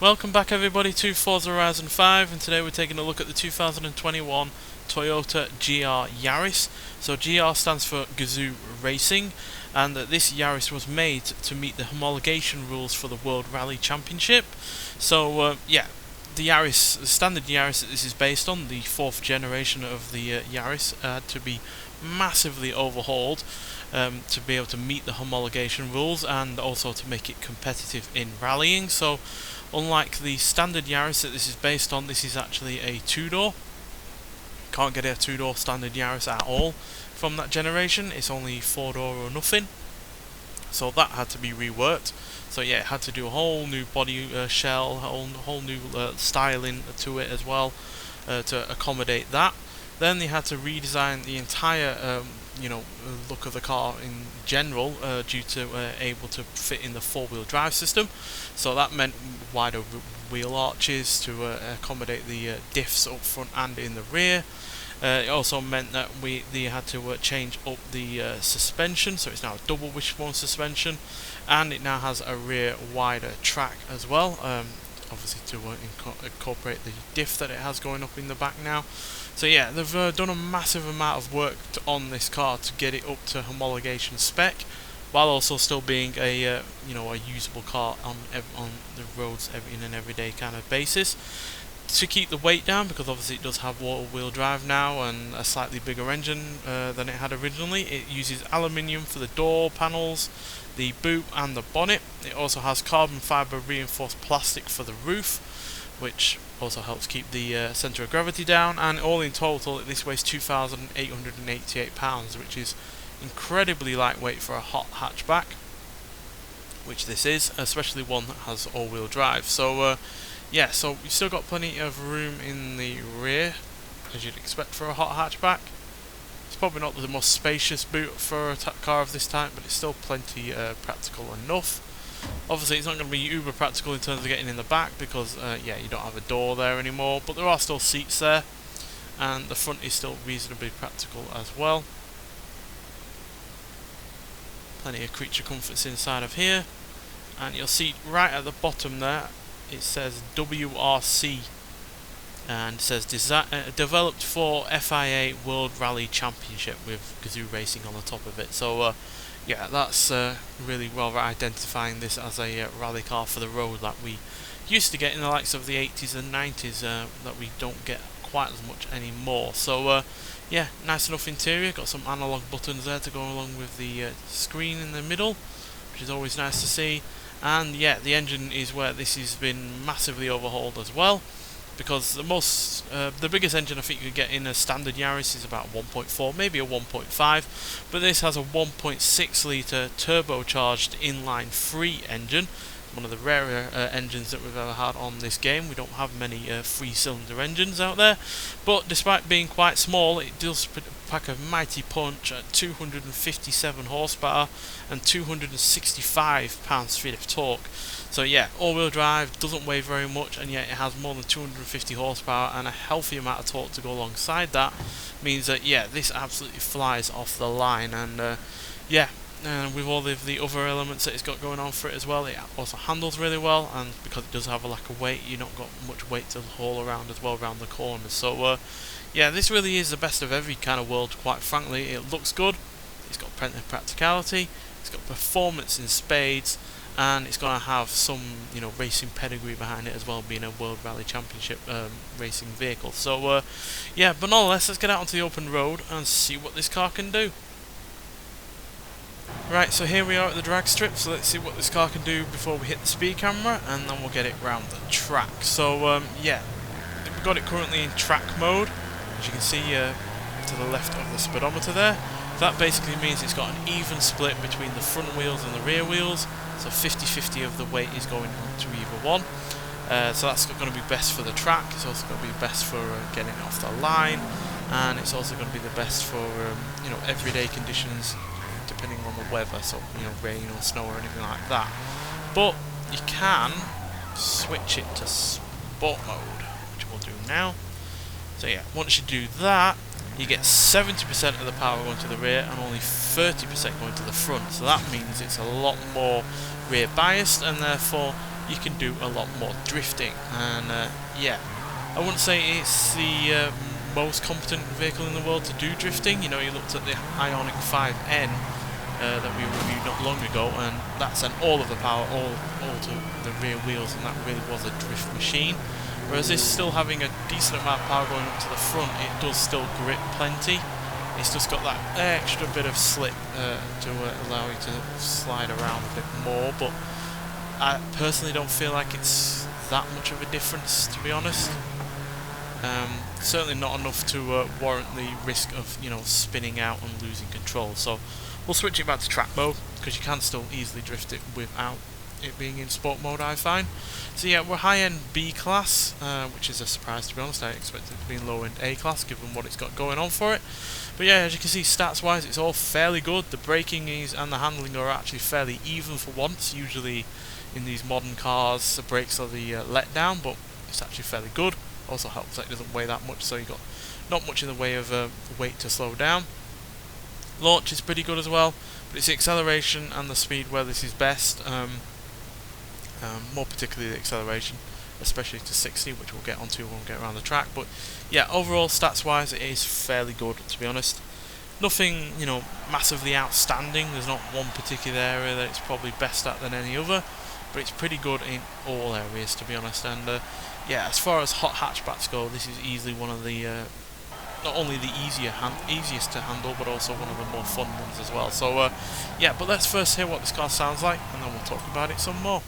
Welcome back everybody to Forza Horizon 5, and today we're taking a look at the 2021 Toyota GR Yaris. So GR stands for Gazoo Racing, and this Yaris was made to meet the homologation rules for the World Rally Championship. So the Yaris, the standard Yaris that this is based on, the 4th generation of the Yaris, had to be massively overhauled to be able to meet the homologation rules and also to make it competitive in rallying. So unlike the standard Yaris that this is based on, this is actually a two-door. Can't get a two-door standard Yaris at all from that generation. It's only four-door or nothing. So that had to be reworked. So yeah, it had to do a whole new body shell, whole new styling to it as well to accommodate that. Then they had to redesign the entire look of the car in general due to able to fit in the four-wheel drive system. So that meant wider wheel arches to accommodate the diffs up front and in the rear. It also meant that they had to change up the suspension, so it's now a double wishbone suspension, and it now has a rear wider track as well, obviously to incorporate the diff that it has going up in the back now. So yeah, they've done a massive amount of work on this car to get it up to homologation spec, while also still being a a usable car on the roads in an everyday kind of basis. To keep the weight down, because obviously it does have wheel drive now and a slightly bigger engine than it had originally, it uses aluminium for the door panels, the boot and the bonnet. It also has carbon fibre reinforced plastic for the roof, which also helps keep the centre of gravity down, and all in total this weighs 2,888 pounds, which is incredibly lightweight for a hot hatchback, which this is, especially one that has all-wheel drive. So yeah, so we've still got plenty of room in the rear, as you'd expect for a hot hatchback. It's probably not the most spacious boot for a car of this type, but it's still plenty practical enough. Obviously it's not going to be uber practical in terms of getting in the back, because yeah, you don't have a door there anymore, but there are still seats there, and the front is still reasonably practical as well. Plenty of creature comforts inside of here, and you'll see right at the bottom there it says WRC, and it says developed for FIA World Rally Championship with Gazoo Racing on the top of it. So yeah, that's really well identifying this as a rally car for the road that we used to get in the likes of the 80s and 90s, that we don't get quite as much anymore. So yeah, nice enough interior, got some analog buttons there to go along with the screen in the middle, which is always nice to see. And yeah, the engine is where this has been massively overhauled as well, because the biggest engine I think you could get in a standard Yaris is about 1.4, maybe a 1.5, but this has a 1.6 litre turbocharged inline 3 engine, one of the rarer engines that we've ever had on this game. We don't have many 3-cylinder engines out there, but despite being quite small, it does pack a mighty punch at 257 horsepower and 265 pounds-feet of torque. So yeah, all-wheel drive, doesn't weigh very much, and yet it has more than 250 horsepower and a healthy amount of torque to go alongside that. Means that yeah, this absolutely flies off the line, and yeah, and with all of the other elements that it's got going on for it as well, it also handles really well, and because it does have a lack of weight, you've not got much weight to haul around as well around the corners. So yeah, this really is the best of every kind of world, quite frankly. It looks good, it's got plenty of practicality, it's got performance in spades, and it's going to have some racing pedigree behind it as well, being a World Rally Championship racing vehicle. So yeah, but nonetheless, let's get out onto the open road and see what this car can do. Right, so here we are at the drag strip, so let's see what this car can do before we hit the speed camera, and then we'll get it round the track. So yeah, we've got it currently in track mode, as you can see to the left of the speedometer there. That basically means it's got an even split between the front wheels and the rear wheels, so 50-50 of the weight is going to either one. So that's going to be best for the track, it's also going to be best for getting it off the line, and it's also going to be the best for everyday conditions, depending on the weather, so rain or snow or anything like that. But you can switch it to sport mode, which we'll do now. So yeah, once you do that, you get 70% of the power going to the rear and only 30% going to the front. So that means it's a lot more rear biased, and therefore you can do a lot more drifting. And yeah, I wouldn't say it's the most competent vehicle in the world to do drifting. You know, you looked at the Ioniq 5N that we reviewed not long ago, and that sent all of the power all to the rear wheels, and that really was a drift machine. Whereas this, still having a decent amount of power going up to the front, it does still grip plenty. It's just got that extra bit of slip to allow you to slide around a bit more, but I personally don't feel like it's that much of a difference, to be honest. Certainly not enough to warrant the risk of, you know, spinning out and losing control. So we'll switch it back to track mode, because you can still easily drift it without it being in sport mode, I find. So yeah, we're high-end B class, which is a surprise, to be honest. I expected it to be in low-end A class, given what it's got going on for it. But yeah, as you can see, stats-wise, it's all fairly good. The braking and the handling are actually fairly even for once. Usually in these modern cars, the brakes are the letdown, but it's actually fairly good. Also helps that it doesn't weigh that much, so you've got not much in the way of weight to slow down. Launch is pretty good as well, but it's the acceleration and the speed where this is best. More particularly the acceleration, especially to 60, which we'll get onto when we get around the track. But yeah, overall stats wise, it is fairly good, to be honest. Nothing, you know, massively outstanding. There's not one particular area that it's probably best at than any other, but it's pretty good in all areas, to be honest. And yeah, as far as hot hatchbacks go, this is easily one of the not only the easiest to handle, but also one of the more fun ones as well. So yeah, but let's first hear what this car sounds like, and then we'll talk about it some more.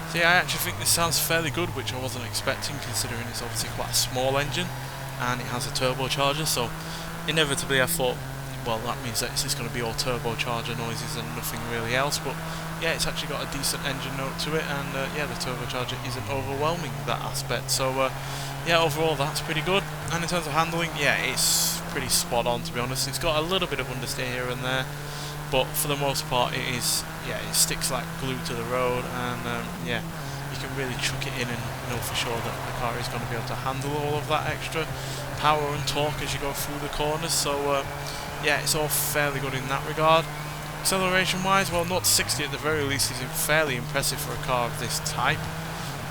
So yeah, I actually think this sounds fairly good, which I wasn't expecting, considering it's obviously quite a small engine and it has a turbocharger. So inevitably I thought, well, that means that it's just going to be all turbocharger noises and nothing really else. But yeah, it's actually got a decent engine note to it, and yeah, the turbocharger isn't overwhelming that aspect. So yeah, overall that's pretty good. And in terms of handling, yeah, it's pretty spot on, to be honest. It's got a little bit of understeer here and there, but for the most part it is, yeah, it sticks like glue to the road, and yeah, you can really chuck it in and know for sure that the car is going to be able to handle all of that extra power and torque as you go through the corners. So yeah, it's all fairly good in that regard. Acceleration wise, well, 0 to 60 at the very least is fairly impressive for a car of this type,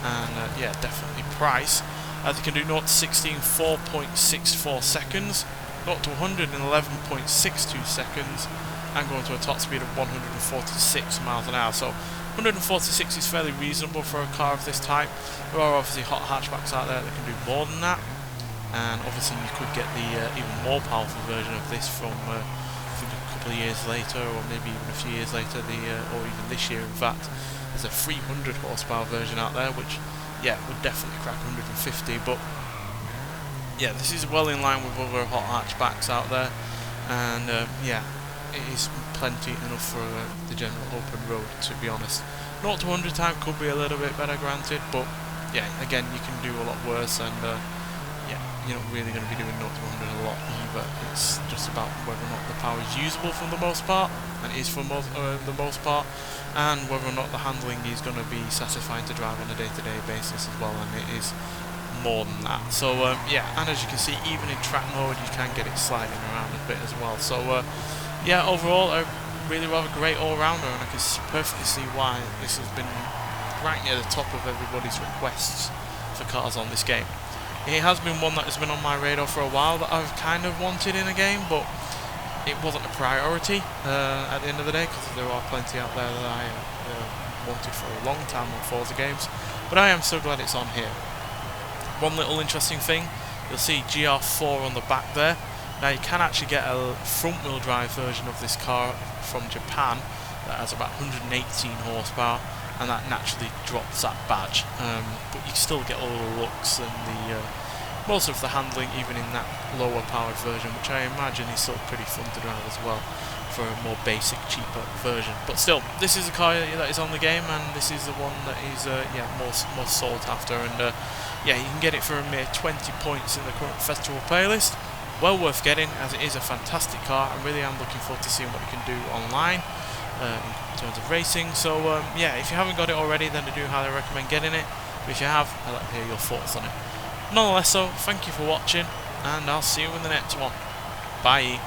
and yeah, definitely price. They can do 0 to 60 in 4.64 seconds, 0 to 100 in 11.62 seconds, and going to a top speed of 146 miles an hour. So 146 is fairly reasonable for a car of this type. There are obviously hot hatchbacks out there that can do more than that, and obviously you could get the even more powerful version of this from I think a couple of years later, or maybe even a few years later, or even this year in fact. There's a 300 horsepower version out there, which yeah, would definitely crack 150, but yeah, this is well in line with other hot hatchbacks out there, and yeah, it is plenty enough for the general open road, to be honest. 0 to 100 time could be a little bit better, granted, but yeah, again, you can do a lot worse, and yeah, you're not really going to be doing 0 to 100 a lot either. It's just about whether or not the power is usable for the most part, and it is for the most part, and whether or not the handling is going to be satisfying to drive on a day-to-day basis as well, and it is more than that. So yeah, and as you can see, even in track mode you can get it sliding around a bit as well. So yeah, overall a really rather great all-rounder, and I can perfectly see why this has been right near the top of everybody's requests for cars on this game. It has been one that has been on my radar for a while, that I've kind of wanted in a game, but it wasn't a priority at the end of the day, because there are plenty out there that I wanted for a long time on Forza games, but I am so glad it's on here. One little interesting thing, you'll see GR4 on the back there. Now you can actually get a front wheel drive version of this car from Japan that has about 118 horsepower, and that naturally drops that badge, but you still get all the looks and the most of the handling even in that lower powered version, which I imagine is still pretty fun to drive as well for a more basic, cheaper version. But still, this is a car that is on the game, and this is the one that is more sought after, and yeah, you can get it for a mere 20 points in the current festival playlist. Well worth getting, as it is a fantastic car. I really am looking forward to seeing what you can do online in terms of racing. So yeah, if you haven't got it already, then I do highly recommend getting it. But if you have, I'd like to hear your thoughts on it. Nonetheless, so thank you for watching, and I'll see you in the next one. Bye.